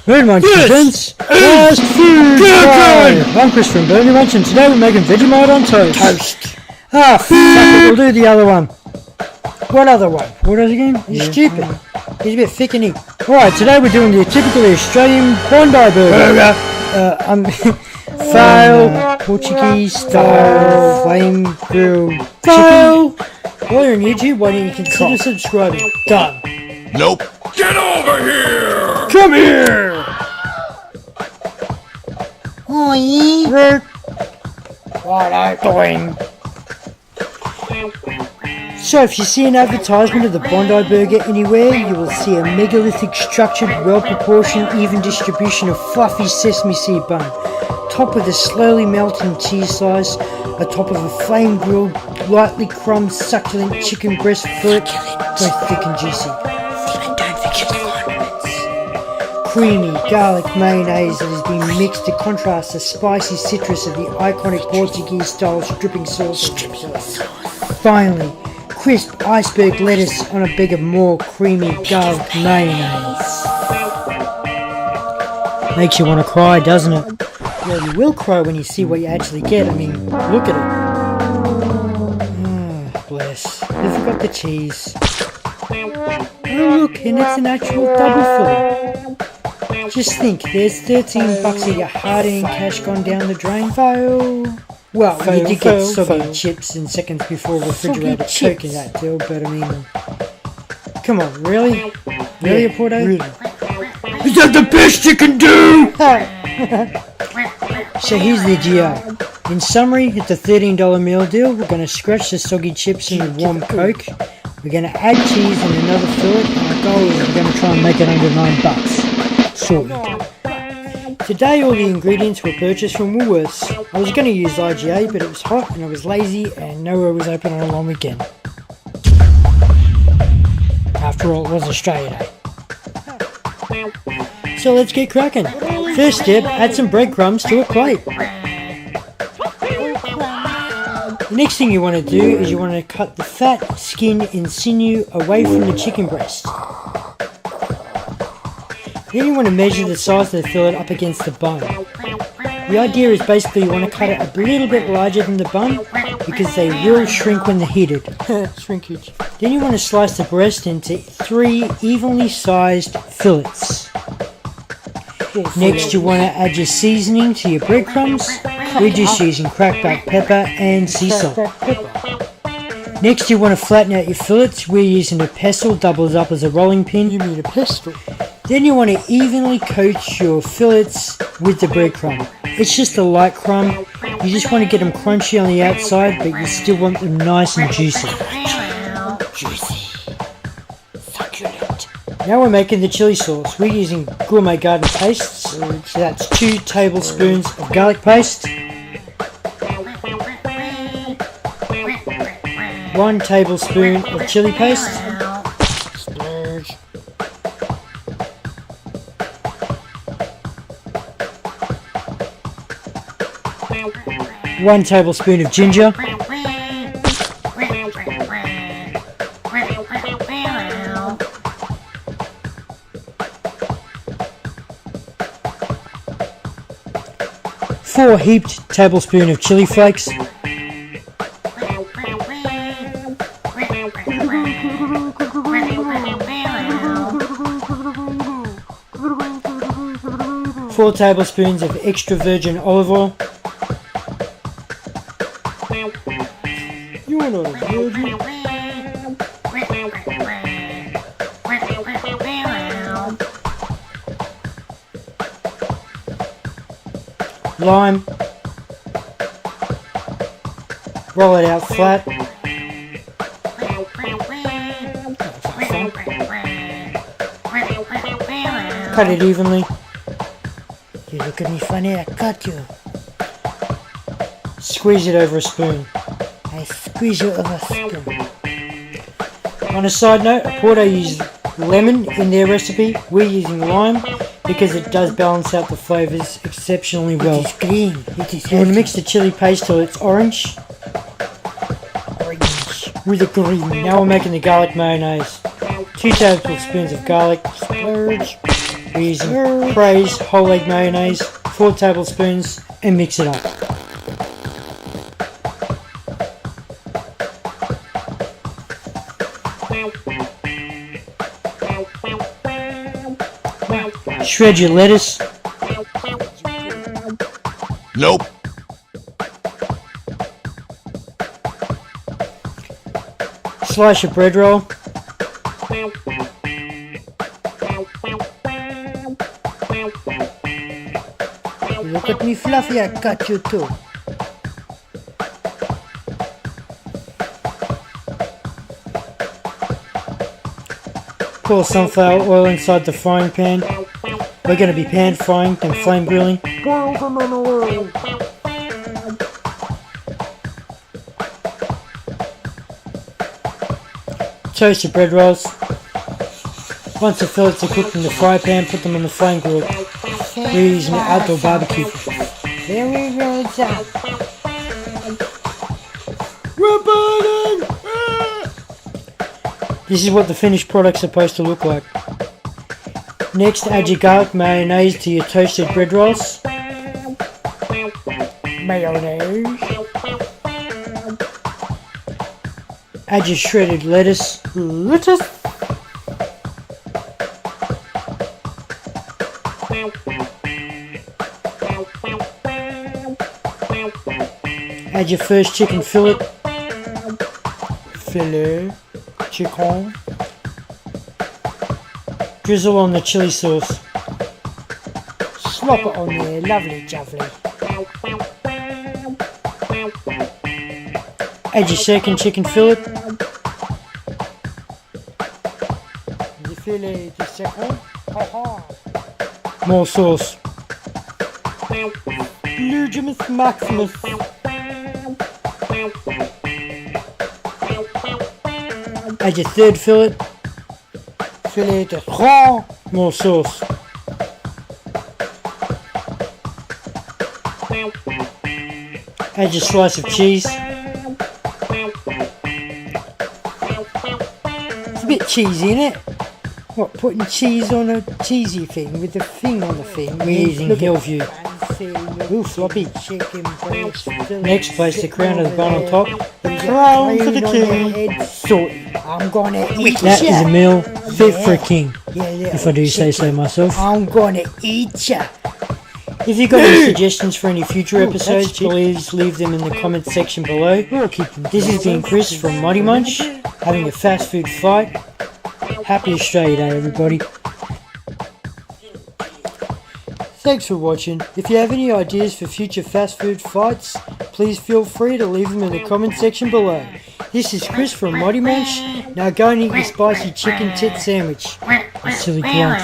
Good Munch Fast Food Fight. I'm Chris from Burger Munch, and today we're making Vegemite on toast. Ah, fuck it, we'll do the other one. What other one? What is it again? He's stupid. He's a bit thick and Alright, today we're doing the typical Australian Bondi Burger. Fail, Portuguese style, flame grilled chicken. While you're on YouTube, why don't you consider subscribing? Done. Nope. Get over here! Come here! Oi! What are you doing? So if you see an advertisement of the Bondi Burger anywhere, you will see a megalithic, structured, well-proportioned, even distribution of fluffy sesame seed bun, topped with a slowly melting cheese slice, atop of a flame-grilled, lightly crumbed, succulent chicken breast fillet, both thick and juicy. And don't forget the condiments. Creamy garlic mayonnaise that has been mixed to contrast the spicy citrus of the iconic Portuguese-style dripping sauce. Finally, crisp iceberg lettuce on a bag of more creamy garlic mayonnaise. Makes you want to cry, doesn't it? Well, you will cry when you see what you actually get. I mean, look at it. Oh, bless. I forgot the cheese. Oh, look, and it's an actual double fillet. Just think, there's $13 of your hard-earned cash gone down the drain. Fail. Well, you did get soggy chips in seconds before refrigerator coke in that deal, but I mean... Come on, really? Really, Oporto? Really? Is that the best you can do? So here's the deal. In summary, it's a $13 meal deal. We're going to scratch the soggy chips in the warm coke. We're going to add cheese and another fillet, and our goal is we're going to try and make it under $9. Sorted. Today all the ingredients were purchased from Woolworths. I was going to use IGA, but it was hot and I was lazy and nowhere was open on a long weekend. After all, it was Australia Day. So let's get cracking. First step, add some breadcrumbs to a plate. The next thing you want to do is you want to cut the fat, skin and sinew away from the chicken breast. Then you want to measure the size of the fillet up against the bun. The idea is basically you want to cut it a little bit larger than the bun because they will shrink when they're heated. Shrinkage. Then you want to slice the breast into 3 evenly sized fillets. Next you want to add your seasoning to your breadcrumbs. We're just using cracked black pepper and sea salt. Next you want to flatten out your fillets. We're using a pestle, doubles up as a rolling pin. You mean a pestle? Then you want to evenly coat your fillets with the breadcrumb. It's just a light crumb. You just want to get them crunchy on the outside, but you still want them nice and juicy. Juicy. Succulent. Now we're making the chili sauce. We're using gourmet garden paste. So that's 2 tablespoons of garlic paste, 1 tablespoon of chili paste, 1 tablespoon of ginger, four heaped tablespoons of chili flakes, 4 tablespoons of extra virgin olive oil. You're not a virgin. Lime. Roll it out flat. Cut it evenly. You look at me funny, I cut you. Squeeze it over a spoon. I squeeze it over a spoon. On a side note, Oporto used lemon in their recipe. We're using lime because it does balance out the flavours exceptionally well. It is green. It is You want to mix the chili paste till it's orange. With the green. Now we're making the garlic mayonnaise. 2 tablespoons of garlic. Splurge. We're using Praise whole egg mayonnaise, 4 tablespoons, and mix it up. Shred your lettuce. Nope. Slice your bread roll. Look at me fluffy, I got you too. Pour sunflower oil inside the frying pan. We're going to be pan frying and flame grilling. Boil them in oil. Toast your bread rolls. Once the fillets are cooked in the fry pan, put them on the flame grill. We're using an outdoor barbecue. There we go, sir. We're burning! This is what the finished product's supposed to look like. Next, add your garlic mayonnaise to your toasted bread rolls. Mayonnaise. Add your shredded lettuce. Add your first chicken fillet. Chicken. Drizzle on the chili sauce. Slop it on there, lovely jubbly. Add your second chicken fillet. The fillet de second. More sauce. Lugimus Maximus. Add your third fillet. Filet de grand. More sauce. Add your slice of cheese. It's a bit cheesy, isn't it? What, putting cheese on a cheesy thing with the thing on the thing? We're using Hillview. Ooh, floppy. Next, place the crown of the bun on top. The crown for the king. I'm gonna eat that ya. Is a meal fit for a king, if I do say so myself. I'm gonna eat ya. If you've got any suggestions for any future episodes, please leave them in the comments section below. This has been Chris from Mighty Munch, having a fast food fight. Happy Australia Day, everybody. Thanks for watching. If you have any ideas for future fast food fights, please feel free to leave them in the comment section below. This is Chris from Mighty Munch. Now go and eat your spicy chicken tit sandwich. Silly grunt.